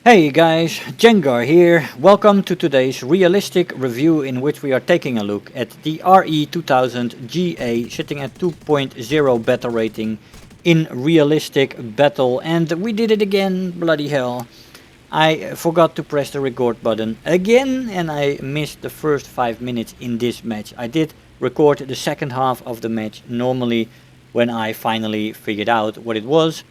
Hey guys, Jengar here. Welcome to today's realistic review in which we are taking a look at the Re.2000GA sitting at 2.0 battle rating in realistic battle, and we did it again, bloody hell. I forgot to press the record button again and I missed the first 5 minutes in this match. I did record the second half of the match normally when I finally figured out what it was.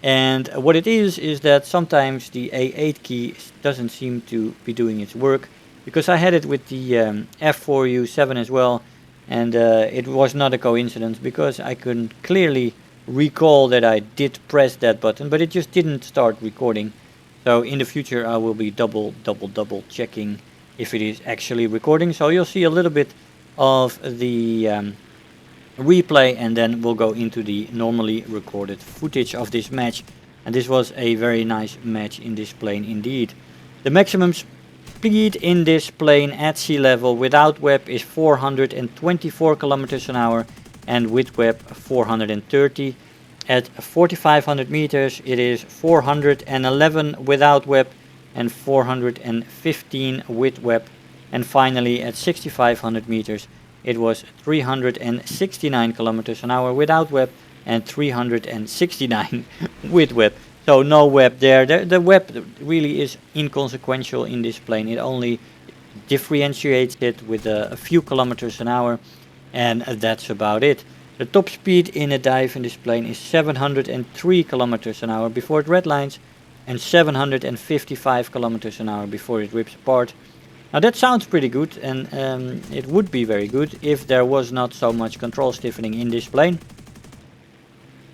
And what it is that sometimes the A8 key doesn't seem to be doing its work, because I had it with the F4U7 as well, and it was not a coincidence, because I can clearly recall that I did press that button, but it just didn't start recording. So in the future I will be double checking if it is actually recording. So you'll see a little bit of the replay, and then we'll go into the normally recorded footage of this match. And this was a very nice match in this plane indeed. The maximum speed in this plane at sea level without web is 424 kilometers an hour, and with web 430. At 4500 meters it is 411 without web and 415 with web, and finally at 6500 meters it was 369 kilometers an hour without web and 369 with web. So no web there. The web really is inconsequential in this plane. It only differentiates it with a few kilometers an hour, and that's about it. The top speed in a dive in this plane is 703 kilometers an hour before it redlines, and 755 kilometers an hour before it rips apart. Now that sounds pretty good, and it would be very good if there was not so much control stiffening in this plane.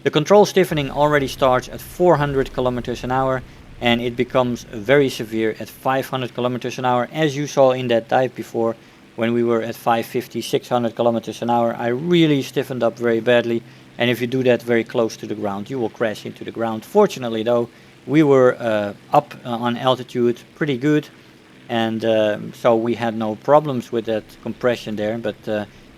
The control stiffening already starts at 400 kilometers an hour, and it becomes very severe at 500 kilometers an hour, as you saw in that dive before when we were at 550, 600 kilometers an hour. I really stiffened up very badly, and if you do that very close to the ground you will crash into the ground. Fortunately though, we were up on altitude pretty good, and so we had no problems with that compression there, but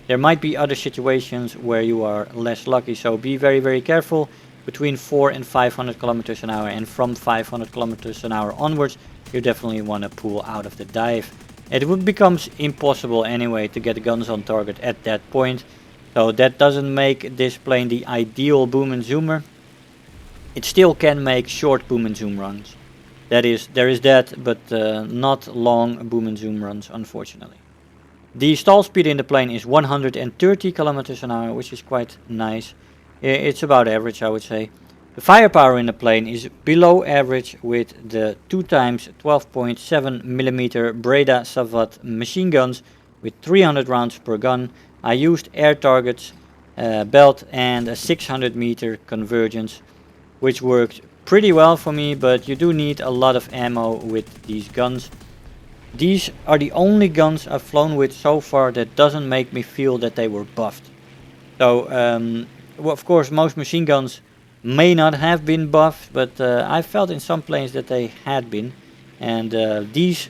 there might be other situations where you are less lucky, so be very careful between 400 and 500 kilometers an hour, and from 500 kilometers an hour onwards you definitely want to pull out of the dive. It becomes impossible anyway to get guns on target at that point, so that doesn't make this plane the ideal boom and zoomer. It still can make short boom and zoom runs. There is that, but not long boom and zoom runs, unfortunately. The stall speed in the plane is 130 kilometers an hour, which is quite nice. It's about average, I would say. The firepower in the plane is below average with the 2x 12.7 mm Breda Savat machine guns with 300 rounds per gun. I used air targets, belt, and a 600 meter convergence, which worked pretty well for me, but you do need a lot of ammo with these guns. These are the only guns I've flown with so far that doesn't make me feel that they were buffed. So well, of course most machine guns may not have been buffed, but I felt in some planes that they had been, and these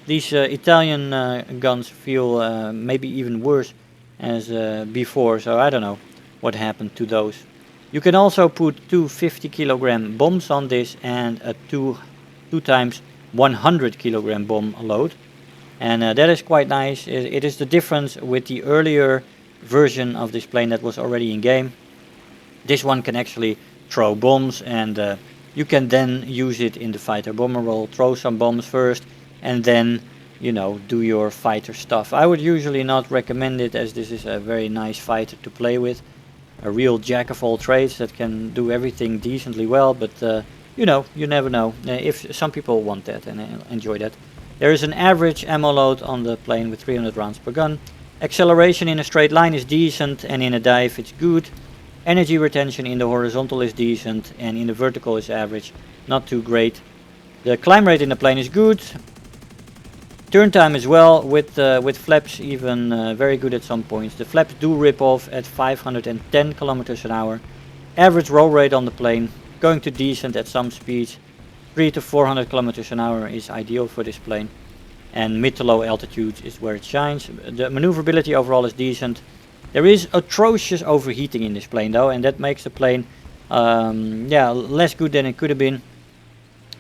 Italian guns feel maybe even worse as before, so I don't know what happened to those. You can also put two 50 kilogram bombs on this and a 2 times 100 kilogram bomb load, and that is quite nice. It is the difference with the earlier version of this plane that was already in game. This one can actually throw bombs, and you can then use it in the fighter bomber role. Throw some bombs first and then, you know, do your fighter stuff. I would usually not recommend it, as this is a very nice fighter to play with. A real jack of all trades that can do everything decently well, but you know, you never know. If some people want that and enjoy that. There is an average ammo load on the plane with 300 rounds per gun. Acceleration in a straight line is decent, and in a dive it's good. Energy retention in the horizontal is decent, and in the vertical is average, not too great. The climb rate in the plane is good. Turn time as well, with flaps even very good at some points. The flaps do rip off at 510 kilometers an hour. Average roll rate on the plane, going to decent at some speeds. 300 to 400 kilometers an hour is ideal for this plane. And mid to low altitudes is where it shines. The maneuverability overall is decent. There is atrocious overheating in this plane though, and that makes the plane less good than it could have been.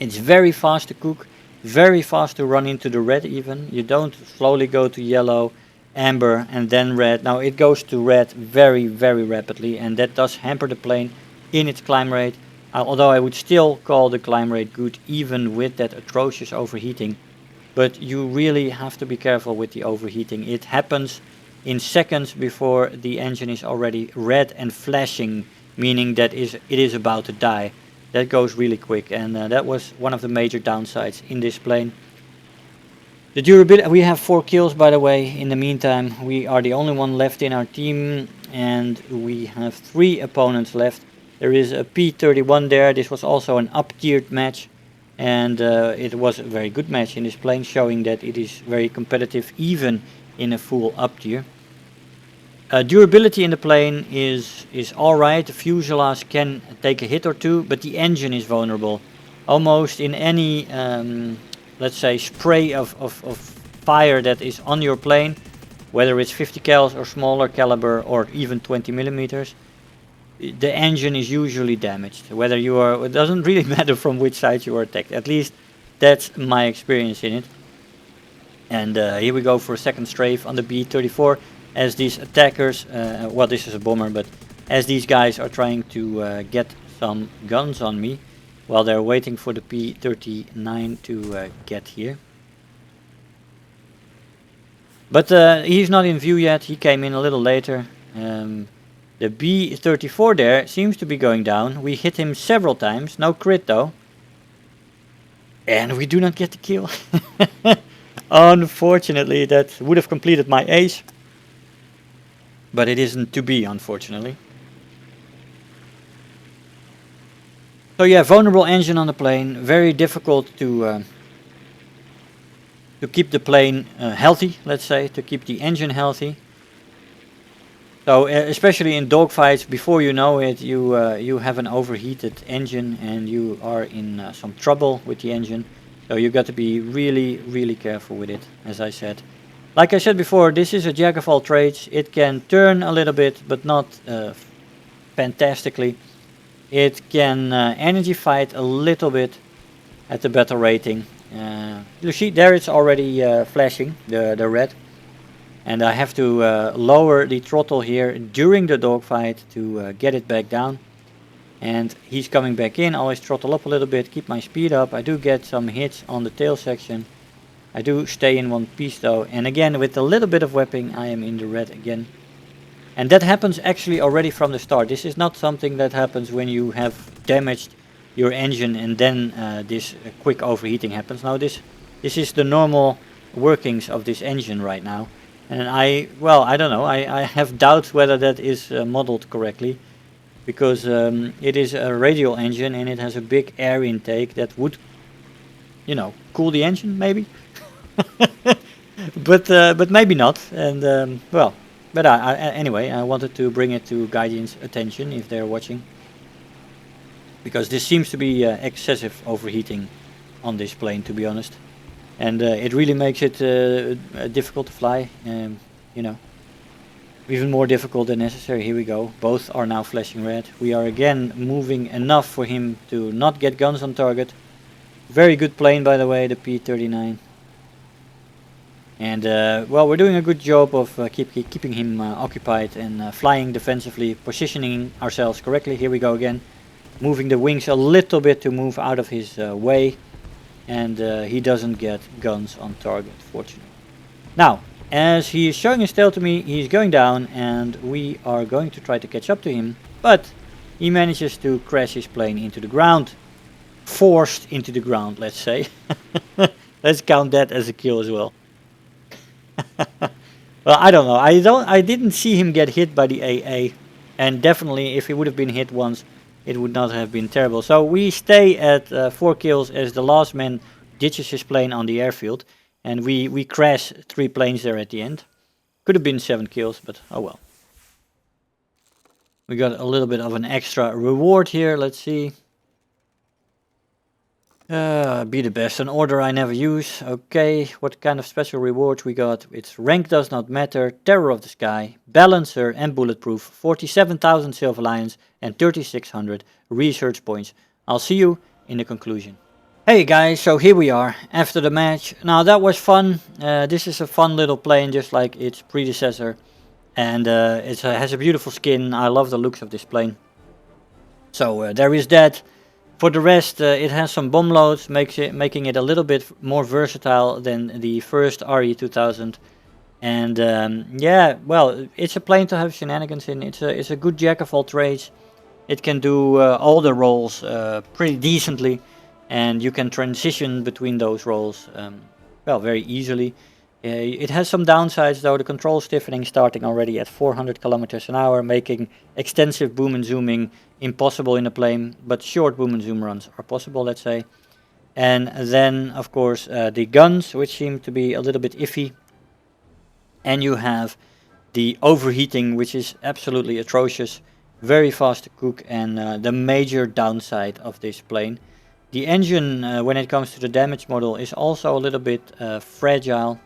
It's very fast to cook, very fast to run into the red even. You don't slowly go to yellow, amber and then red. Now it goes to red very, very rapidly, and that does hamper the plane in its climb rate. Although I would still call the climb rate good even with that atrocious overheating. But you really have to be careful with the overheating. It happens in seconds before the engine is already red and flashing, meaning that it is about to die. That goes really quick, and that was one of the major downsides in this plane. The durability, we have 4 kills by the way. In the meantime, we are the only one left in our team, and we have 3 opponents left. There is a P-31 there. This was also an up-tiered match, and it was a very good match in this plane, showing that it is very competitive even in a full up-tier. Durability in the plane is alright. The fuselage can take a hit or two, but the engine is vulnerable. Almost in any, let's say, spray of fire that is on your plane, whether it's 50 cals or smaller caliber or even 20 millimeters, the engine is usually damaged. Whether you are, it doesn't really matter from which side you are attacked. At least that's my experience in it. And here we go for a second strafe on the B-34. As these attackers, well, this is a bomber, but as these guys are trying to get some guns on me while they're waiting for the P-39 to get here. But he's not in view yet. He came in a little later. The B-34 there seems to be going down. We hit him several times. No crit though. And we do not get the kill. Unfortunately, that would have completed my ace. But it isn't to be, unfortunately. So yeah, vulnerable engine on the plane. Very difficult to keep the plane healthy, let's say, to keep the engine healthy. So especially in dogfights, before you know it, you have an overheated engine and you are in some trouble with the engine. So you got to be really, really careful with it, as I said. Like I said before, this is a jack of all trades. It can turn a little bit, but not fantastically. It can energy fight a little bit at the battle rating. You see, there it's already flashing, the red. And I have to lower the throttle here during the dogfight to get it back down. And he's coming back in. Always throttle up a little bit, keep my speed up. I do get some hits on the tail section. I do stay in one piece though, and again with a little bit of webbing I am in the red again. And that happens actually already from the start. This is not something that happens when you have damaged your engine and then this quick overheating happens. Now this is the normal workings of this engine right now. And I don't know, I have doubts whether that is modeled correctly. Because it is a radial engine and it has a big air intake that would, you know, cool the engine maybe. but maybe not, and well, but anyway, I wanted to bring it to Guardian's attention if they're watching, because this seems to be excessive overheating on this plane, to be honest, and it really makes it difficult to fly, you know, even more difficult than necessary. Here we go, both are now flashing red. We are again moving enough for him to not get guns on target. Very good plane, by the way, the P-39. And well, we're doing a good job of keeping him occupied and flying defensively, positioning ourselves correctly. Here we go again, moving the wings a little bit to move out of his way, and he doesn't get guns on target, fortunately. Now, as he is showing his tail to me, he's going down, and we are going to try to catch up to him, but he manages to crash his plane into the ground. Forced into the ground, let's say. Let's count that as a kill as well. Well, I don't know. I didn't see him get hit by the AA, and definitely if he would have been hit once, it would not have been terrible. So we stay at 4 kills as the last man ditches his plane on the airfield, and we crash 3 planes there at the end. Could have been 7 kills, but oh well. We got a little bit of an extra reward here. Let's see. Be the best, an order I never use. Okay, what kind of special rewards we got? It's rank does not matter, terror of the sky, balancer and bulletproof, 47,000 silver lions and 3600 research points. I'll see you in the conclusion. Hey guys, so here we are after the match. Now that was fun. This is a fun little plane just like its predecessor. And it has a beautiful skin. I love the looks of this plane. So there is that. For the rest, it has some bomb loads, making it a little bit more versatile than the first Re.2000. And yeah, well, it's a plane to have shenanigans in. It's a good jack of all trades. It can do all the roles pretty decently, and you can transition between those roles well, very easily. It has some downsides though, the control stiffening starting already at 400 kilometers an hour, making extensive boom and zooming impossible in a plane, but short boom and zoom runs are possible, let's say. And then, of course, the guns, which seem to be a little bit iffy. And you have the overheating, which is absolutely atrocious, very fast to cook, and the major downside of this plane. The engine, when it comes to the damage model, is also a little bit fragile,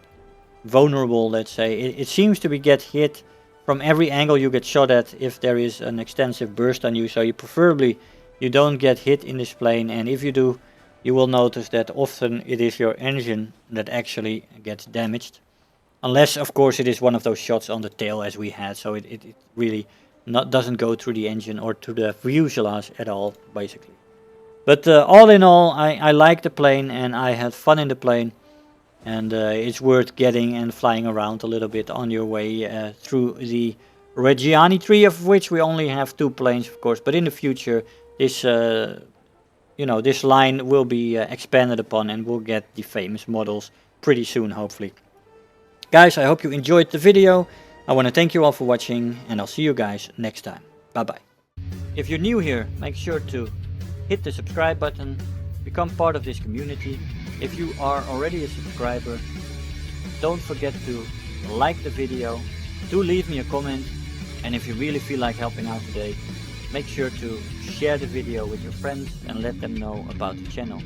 vulnerable, let's say. It seems to get hit from every angle you get shot at if there is an extensive burst on you, so you don't get hit in this plane, and if you do, you will notice that often it is your engine that actually gets damaged. Unless, of course, it is one of those shots on the tail as we had, so it really doesn't go through the engine or to the fuselage at all, basically. But all in all, I like the plane and I had fun in the plane. And it's worth getting and flying around a little bit on your way through the Reggiani tree, of which we only have 2 planes, of course. But in the future, this this line will be expanded upon, and we'll get the famous models pretty soon, hopefully. Guys, I hope you enjoyed the video. I want to thank you all for watching, and I'll see you guys next time. Bye bye. If you're new here, make sure to hit the subscribe button, become part of this community. If you are already a subscriber, don't forget to like the video, do leave me a comment, and if you really feel like helping out today, make sure to share the video with your friends and let them know about the channel.